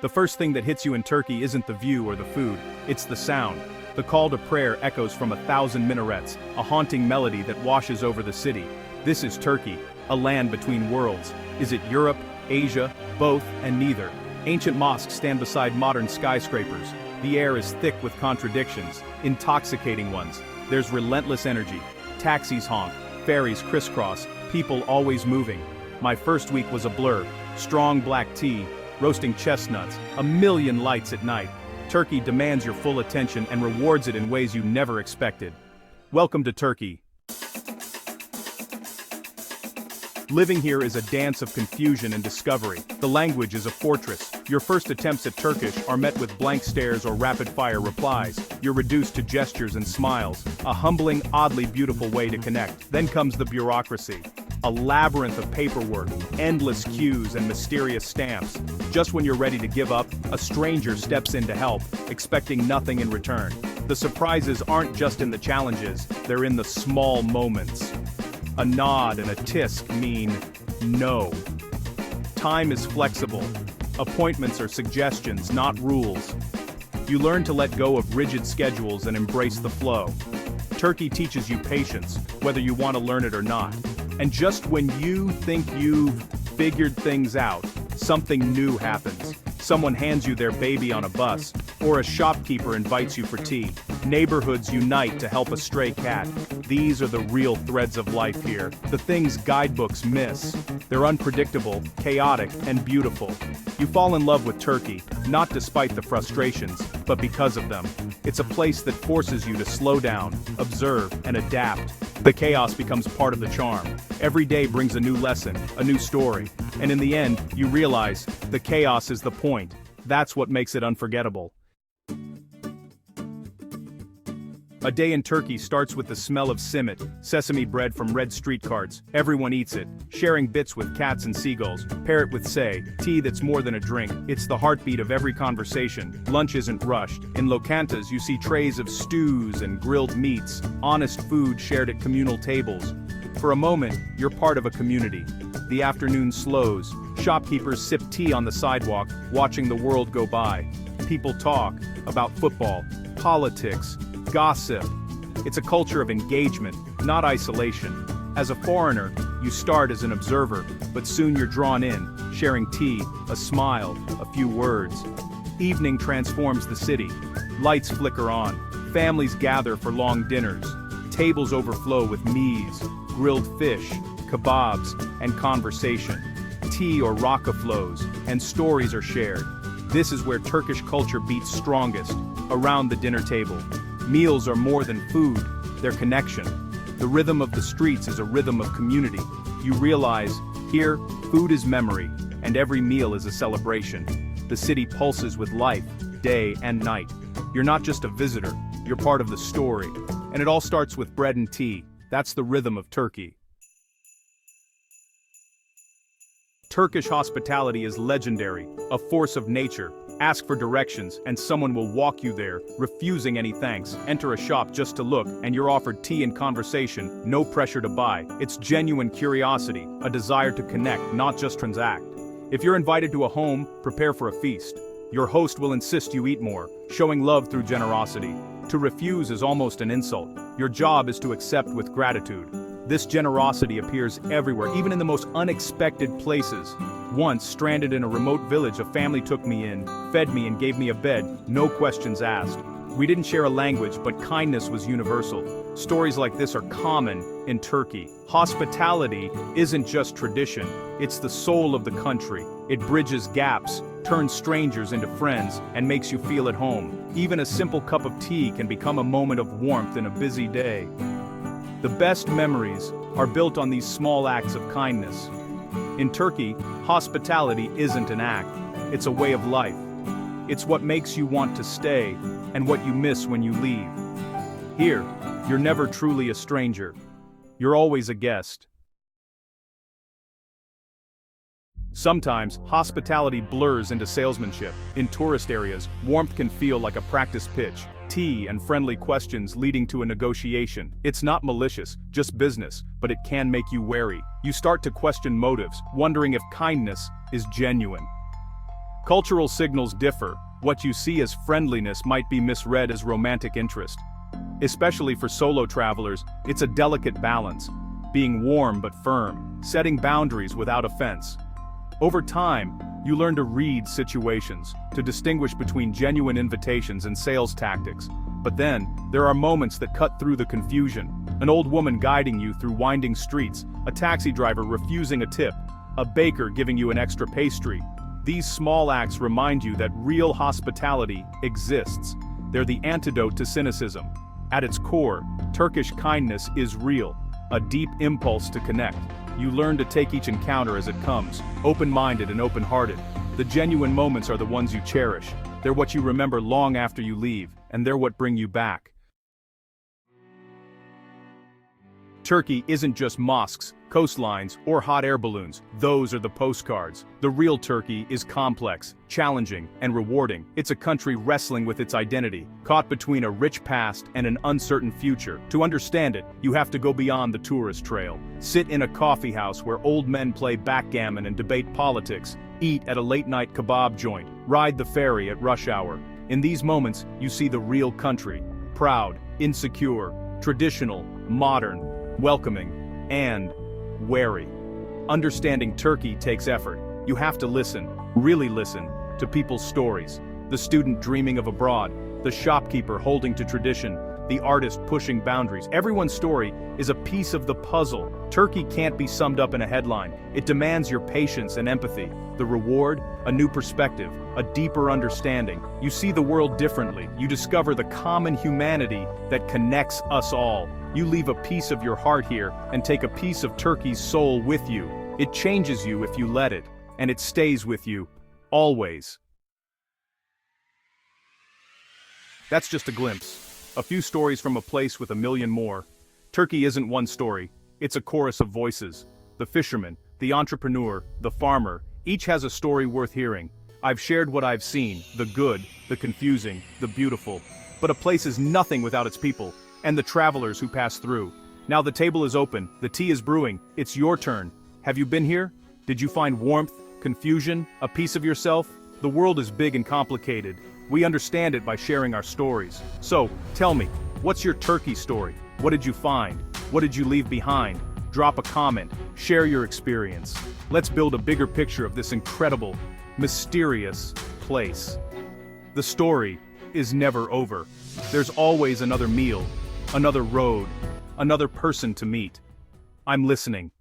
The first thing that hits you in Turkey isn't the view or the food, it's the sound. The call to prayer echoes from 1,000 minarets, a haunting melody that washes over the city. This is Turkey, a land between worlds. Is it Europe, Asia, both, and neither? Ancient mosques stand beside modern skyscrapers. The air is thick with contradictions, intoxicating ones. There's relentless energy. Taxis honk, ferries crisscross, people always moving. My first week was a blur. Strong black tea, roasting chestnuts, a million lights at night. Turkey demands your full attention and rewards it in ways you never expected. Welcome to Turkey. Living here is a dance of confusion and discovery. The language is a fortress. Your first attempts at Turkish are met with blank stares or rapid-fire replies. You're reduced to gestures and smiles, a humbling, oddly beautiful way to connect. Then comes the bureaucracy. A labyrinth of paperwork, endless queues and mysterious stamps. Just when you're ready to give up, a stranger steps in to help, expecting nothing in return. The surprises aren't just in the challenges, they're in the small moments. A nod and a tisk mean no. Time is flexible. Appointments are suggestions, not rules. You learn to let go of rigid schedules and embrace the flow. Turkey teaches you patience, whether you want to learn it or not. And just when you think you've figured things out, something new happens. Someone hands you their baby on a bus, or a shopkeeper invites you for tea. Neighborhoods unite to help a stray cat. These are the real threads of life here, the things guidebooks miss. They're unpredictable, chaotic, and beautiful. You fall in love with Turkey, not despite the frustrations, but because of them. It's a place that forces you to slow down, observe, and adapt. The chaos becomes part of the charm. Every day brings a new lesson, a new story. And in the end, you realize, the chaos is the point. That's what makes it unforgettable. A day in Turkey starts with the smell of simit, sesame bread from red street carts. Everyone eats it, sharing bits with cats and seagulls. Pair it with say, tea that's more than a drink. It's the heartbeat of every conversation. Lunch isn't rushed. In locantas you see trays of stews and grilled meats, honest food shared at communal tables. For a moment, you're part of a community. The afternoon slows. Shopkeepers sip tea on the sidewalk, watching the world go by. People talk about football, politics, gossip. It's a culture of engagement, not isolation. As a foreigner, you start as an observer, but soon you're drawn in, sharing tea, a smile, a few words. Evening transforms the city. Lights flicker on. Families gather for long dinners. Tables overflow with mies, grilled fish, kebabs, and conversation. Tea or raka flows, and stories are shared. This is where Turkish culture beats strongest, around the dinner table. Meals are more than food, they're connection. The rhythm of the streets is a rhythm of community. You realize, here, food is memory, and every meal is a celebration. The city pulses with life, day and night. You're not just a visitor, you're part of the story. And it all starts with bread and tea. That's the rhythm of Turkey. Turkish hospitality is legendary, a force of nature. Ask for directions, and someone will walk you there, refusing any thanks. Enter a shop just to look, and you're offered tea and conversation, no pressure to buy. It's genuine curiosity, a desire to connect, not just transact. If you're invited to a home, prepare for a feast. Your host will insist you eat more, showing love through generosity. To refuse is almost an insult. Your job is to accept with gratitude. This generosity appears everywhere, even in the most unexpected places. Once, stranded in a remote village, a family took me in, fed me and gave me a bed, no questions asked. We didn't share a language, but kindness was universal. Stories like this are common in Turkey. Hospitality isn't just tradition, it's the soul of the country. It bridges gaps, turns strangers into friends, and makes you feel at home. Even a simple cup of tea can become a moment of warmth in a busy day. The best memories are built on these small acts of kindness. In Turkey, hospitality isn't an act, it's a way of life. It's what makes you want to stay, and what you miss when you leave. Here, you're never truly a stranger. You're always a guest. Sometimes, hospitality blurs into salesmanship. In tourist areas, warmth can feel like a practice pitch. Tea and friendly questions leading to a negotiation. It's not malicious, just business, but it can make you wary. You start to question motives, wondering if kindness is genuine. Cultural signals differ. What you see as friendliness might be misread as romantic interest. Especially for solo travelers, it's a delicate balance, being warm but firm, setting boundaries without offense. Over time, you learn to read situations, to distinguish between genuine invitations and sales tactics. But then, there are moments that cut through the confusion. An old woman guiding you through winding streets, a taxi driver refusing a tip, a baker giving you an extra pastry. These small acts remind you that real hospitality exists. They're the antidote to cynicism. At its core, Turkish kindness is real, a deep impulse to connect. You learn to take each encounter as it comes, open-minded and open-hearted. The genuine moments are the ones you cherish. They're what you remember long after you leave, and they're what bring you back. Turkey isn't just mosques, coastlines, or hot air balloons. Those are the postcards. The real Turkey is complex, challenging, and rewarding. It's a country wrestling with its identity, caught between a rich past and an uncertain future. To understand it, you have to go beyond the tourist trail. Sit in a coffee house where old men play backgammon and debate politics. Eat at a late-night kebab joint. Ride the ferry at rush hour. In these moments, you see the real country. Proud, insecure, traditional, modern, welcoming, and wary. Understanding Turkey takes effort. You have to listen, really listen, to people's stories. The student dreaming of abroad, the shopkeeper holding to tradition, the artist pushing boundaries. Everyone's story is a piece of the puzzle. Turkey can't be summed up in a headline. It demands your patience and empathy. The reward? A new perspective, a deeper understanding. You see the world differently. You discover the common humanity that connects us all. You leave a piece of your heart here and take a piece of Turkey's soul with you. It changes you if you let it, and it stays with you, always. That's just a glimpse. A few stories from a place with a million more. Turkey isn't one story, it's a chorus of voices. The fisherman, the entrepreneur, the farmer, each has a story worth hearing. I've shared what I've seen, the good, the confusing, the beautiful. But a place is nothing without its people, and the travelers who pass through. Now the table is open, the tea is brewing, it's your turn. Have you been here? Did you find warmth, confusion, a piece of yourself? The world is big and complicated. We understand it by sharing our stories. So, tell me, what's your Turkey story? What did you find? What did you leave behind? Drop a comment, share your experience. Let's build a bigger picture of this incredible, mysterious place. The story is never over. There's always another meal, another road, another person to meet. I'm listening.